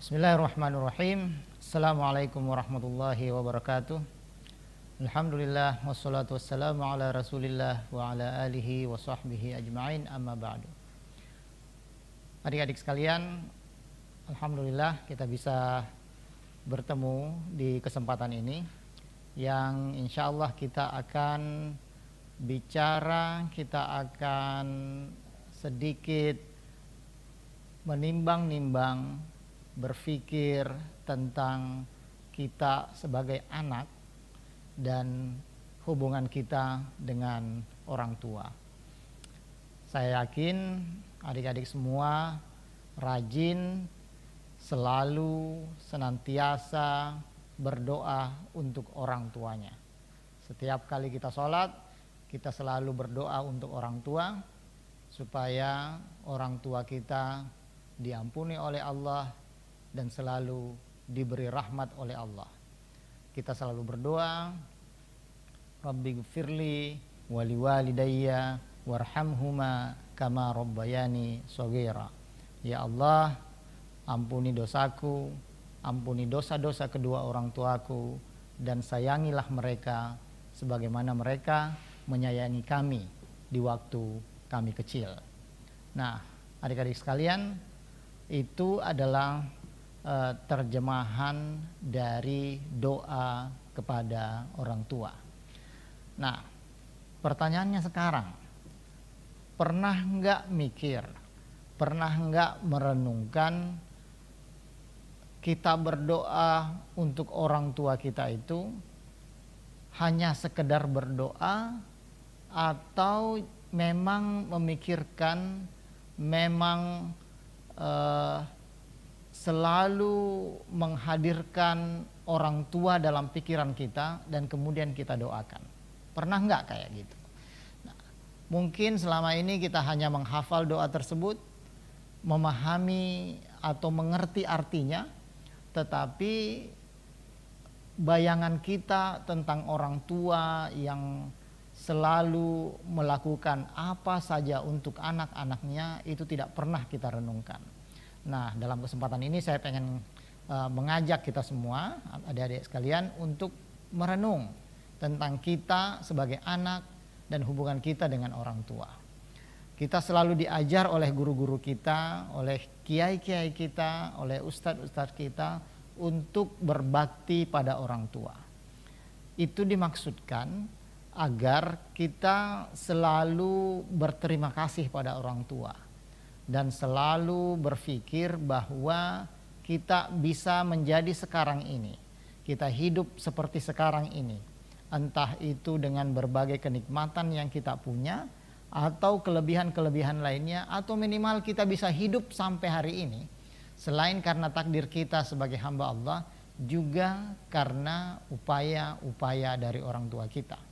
Bismillahirrahmanirrahim. Assalamualaikum warahmatullahi wabarakatuh. Alhamdulillah wassalatu wassalamu ala Rasulillah wa ala alihi wa sahbihi ajma'in, amma ba'du. Adik-adik sekalian, alhamdulillah kita bisa bertemu di kesempatan ini yang insyaallah kita akan bicara, kita akan sedikit menimbang-nimbang, berpikir tentang kita sebagai anak dan hubungan kita dengan orang tua. Saya yakin adik-adik semua rajin selalu senantiasa berdoa untuk orang tuanya. Setiap kali kita sholat, kita selalu berdoa untuk orang tua supaya orang tua kita diampuni oleh Allah dan selalu diberi rahmat oleh Allah. Kita selalu berdoa, Rabbighfirli wali walidayya warhamhuma kama rabbayani shaghira. Ya Allah, ampuni dosaku, ampuni dosa-dosa kedua orang tuaku, dan sayangilah mereka sebagaimana mereka menyayangi kami di waktu kami kecil. Nah, adik-adik sekalian, itu adalah terjemahan dari doa kepada orang tua. Nah, pertanyaannya sekarang, pernah nggak mikir, pernah nggak merenungkan kita berdoa untuk orang tua kita itu hanya sekedar berdoa atau memang memikirkan, memang selalu menghadirkan orang tua dalam pikiran kita dan kemudian kita doakan. Pernah nggak kayak gitu? Nah, mungkin selama ini kita hanya menghafal doa tersebut, memahami atau mengerti artinya, tetapi bayangan kita tentang orang tua yang selalu melakukan apa saja untuk anak-anaknya itu tidak pernah kita renungkan. Nah, dalam kesempatan ini saya pengen mengajak kita semua, adik-adik sekalian, untuk merenung tentang kita sebagai anak dan hubungan kita dengan orang tua. Kita selalu diajar oleh guru-guru kita, oleh kiai-kiai kita, oleh ustadz-ustadz kita untuk berbakti pada orang tua. Itu dimaksudkan agar kita selalu berterima kasih pada orang tua dan selalu berpikir bahwa kita bisa menjadi sekarang ini, kita hidup seperti sekarang ini, entah itu dengan berbagai kenikmatan yang kita punya atau kelebihan-kelebihan lainnya, atau minimal kita bisa hidup sampai hari ini selain karena takdir kita sebagai hamba Allah, juga karena upaya-upaya dari orang tua kita.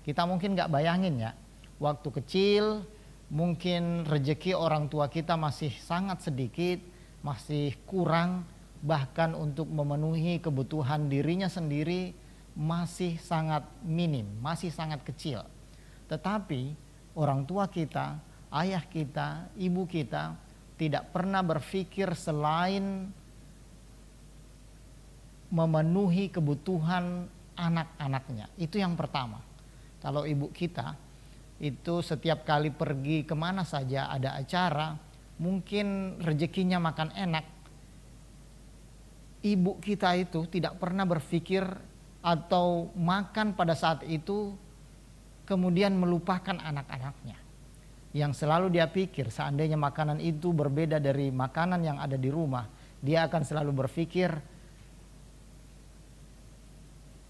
Kita mungkin gak bayangin ya, waktu kecil mungkin rezeki orang tua kita masih sangat sedikit, masih kurang, bahkan untuk memenuhi kebutuhan dirinya sendiri masih sangat minim, masih sangat kecil. Tetapi orang tua kita, ayah kita, ibu kita tidak pernah berpikir selain memenuhi kebutuhan anak-anaknya. Itu yang pertama. Kalau ibu kita itu setiap kali pergi kemana saja ada acara, mungkin rezekinya makan enak, ibu kita itu tidak pernah berpikir atau makan pada saat itu kemudian melupakan anak-anaknya. Yang selalu dia pikir, seandainya makanan itu berbeda dari makanan yang ada di rumah, dia akan selalu berpikir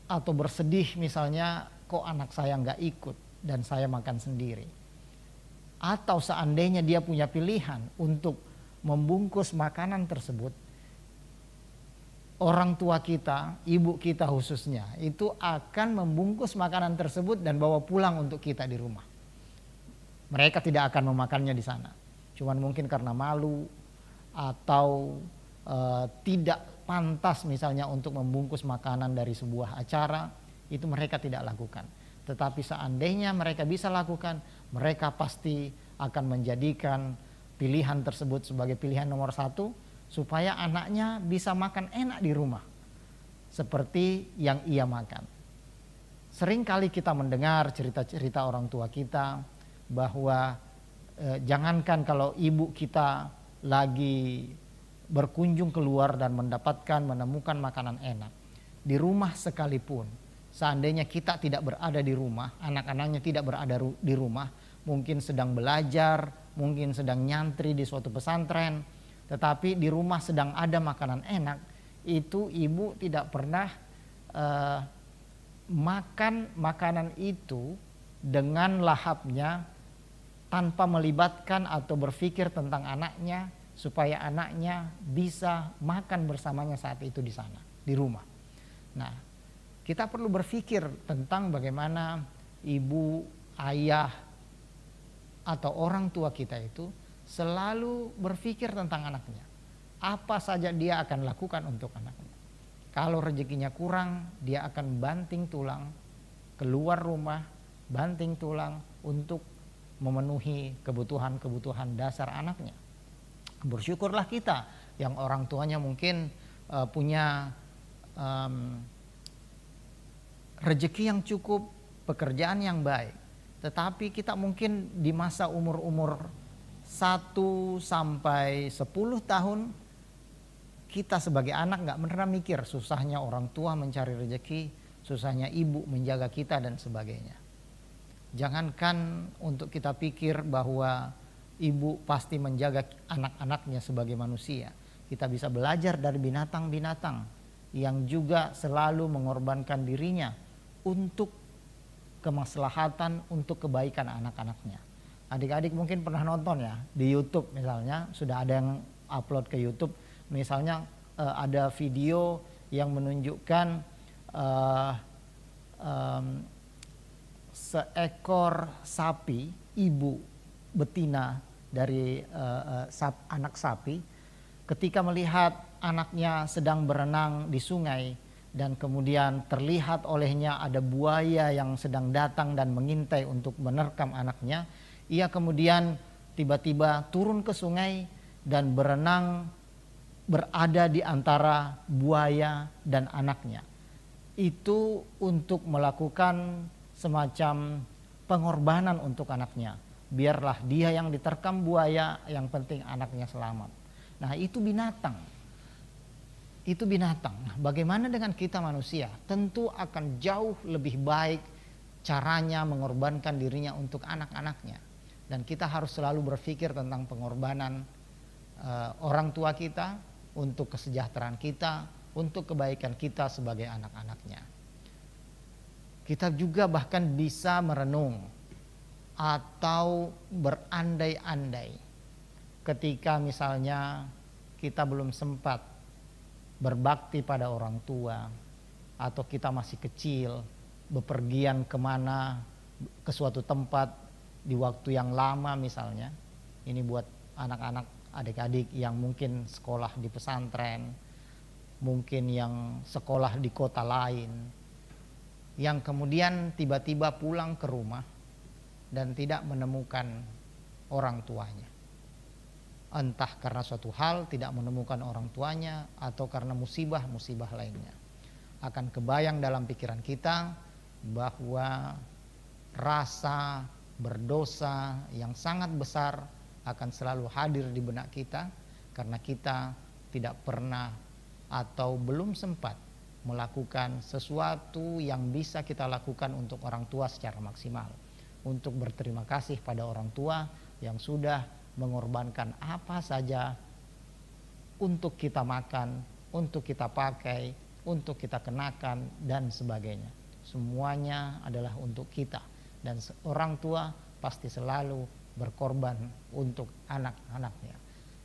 atau bersedih, misalnya, kok anak saya nggak ikut dan saya makan sendiri. Atau seandainya dia punya pilihan untuk membungkus makanan tersebut, orang tua kita, ibu kita khususnya, itu akan membungkus makanan tersebut dan bawa pulang untuk kita di rumah. Mereka tidak akan memakannya di sana. Cuman mungkin karena malu atau tidak pantas misalnya untuk membungkus makanan dari sebuah acara, itu mereka tidak lakukan. Tetapi seandainya mereka bisa lakukan, mereka pasti akan menjadikan pilihan tersebut sebagai pilihan nomor satu supaya anaknya bisa makan enak di rumah seperti yang ia makan. Sering kali kita mendengar cerita-cerita orang tua kita bahwa jangankan kalau ibu kita lagi berkunjung keluar dan menemukan makanan enak, di rumah sekalipun, seandainya kita tidak berada di rumah, anak-anaknya tidak berada di rumah, mungkin sedang belajar, mungkin sedang nyantri di suatu pesantren, tetapi di rumah sedang ada makanan enak, itu ibu tidak pernah makan makanan itu dengan lahapnya tanpa melibatkan atau berpikir tentang anaknya supaya anaknya bisa makan bersamanya saat itu di sana, di rumah. Nah, kita perlu berpikir tentang bagaimana ibu, ayah, atau orang tua kita itu selalu berpikir tentang anaknya. Apa saja dia akan lakukan untuk anaknya. Kalau rezekinya kurang, dia akan banting tulang, keluar rumah, banting tulang untuk memenuhi kebutuhan-kebutuhan dasar anaknya. Bersyukurlah kita yang orang tuanya mungkin punya rezeki yang cukup, pekerjaan yang baik. Tetapi kita mungkin di masa umur 1 sampai 10 tahun, kita sebagai anak gak pernah mikir susahnya orang tua mencari rezeki, susahnya ibu menjaga kita dan sebagainya. Jangankan untuk kita pikir bahwa ibu pasti menjaga anak-anaknya sebagai manusia. Kita bisa belajar dari binatang-binatang yang juga selalu mengorbankan dirinya untuk kemaslahatan, untuk kebaikan anak-anaknya. Adik-adik mungkin pernah nonton ya di YouTube misalnya, sudah ada yang upload ke YouTube. Misalnya ada video yang menunjukkan seekor sapi, ibu betina dari anak sapi, ketika melihat anaknya sedang berenang di sungai dan kemudian terlihat olehnya ada buaya yang sedang datang dan mengintai untuk menerkam anaknya, ia kemudian tiba-tiba turun ke sungai dan berenang berada di antara buaya dan anaknya. Itu untuk melakukan semacam pengorbanan untuk anaknya. Biarlah dia yang diterkam buaya, yang penting anaknya selamat. Nah, itu binatang. Itu binatang. Nah, bagaimana dengan kita manusia? Tentu akan jauh lebih baik caranya mengorbankan dirinya untuk anak-anaknya. Dan kita harus selalu berpikir tentang pengorbanan orang tua kita untuk kesejahteraan kita, untuk kebaikan kita sebagai anak-anaknya. Kita juga bahkan bisa merenung atau berandai-andai ketika misalnya kita belum sempat berbakti pada orang tua, atau kita masih kecil, bepergian kemana, ke suatu tempat di waktu yang lama misalnya. Ini buat anak-anak, adik-adik yang mungkin sekolah di pesantren, mungkin yang sekolah di kota lain, yang kemudian tiba-tiba pulang ke rumah dan tidak menemukan orang tuanya. Entah karena suatu hal tidak menemukan orang tuanya atau karena musibah-musibah lainnya. Akan kebayang dalam pikiran kita bahwa rasa berdosa yang sangat besar akan selalu hadir di benak kita karena kita tidak pernah atau belum sempat melakukan sesuatu yang bisa kita lakukan untuk orang tua secara maksimal. Untuk berterima kasih pada orang tua yang sudah mengorbankan apa saja untuk kita makan, untuk kita pakai, untuk kita kenakan dan sebagainya. Semuanya adalah untuk kita, dan orang tua pasti selalu berkorban untuk anak-anaknya.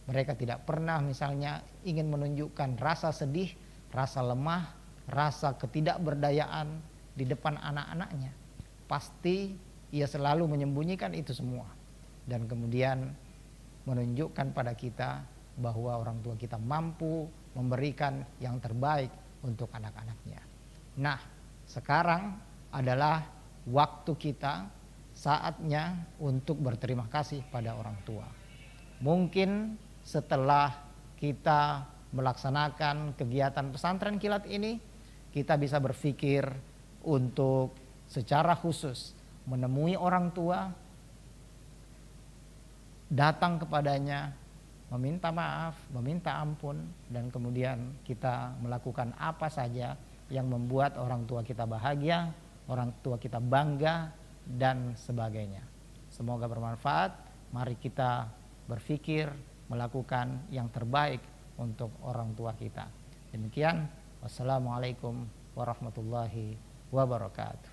Mereka tidak pernah misalnya ingin menunjukkan rasa sedih, rasa lemah, rasa ketidakberdayaan di depan anak-anaknya. Pasti ia selalu menyembunyikan itu semua dan kemudian menunjukkan pada kita bahwa orang tua kita mampu memberikan yang terbaik untuk anak-anaknya. Nah, sekarang adalah waktu kita, saatnya untuk berterima kasih pada orang tua. Mungkin setelah kita melaksanakan kegiatan pesantren kilat ini, kita bisa berpikir untuk secara khusus menemui orang tua, datang kepadanya, meminta maaf, meminta ampun, dan kemudian kita melakukan apa saja yang membuat orang tua kita bahagia, orang tua kita bangga, dan sebagainya. Semoga bermanfaat. Mari kita berpikir melakukan yang terbaik untuk orang tua kita. Demikian, wassalamualaikum warahmatullahi wabarakatuh.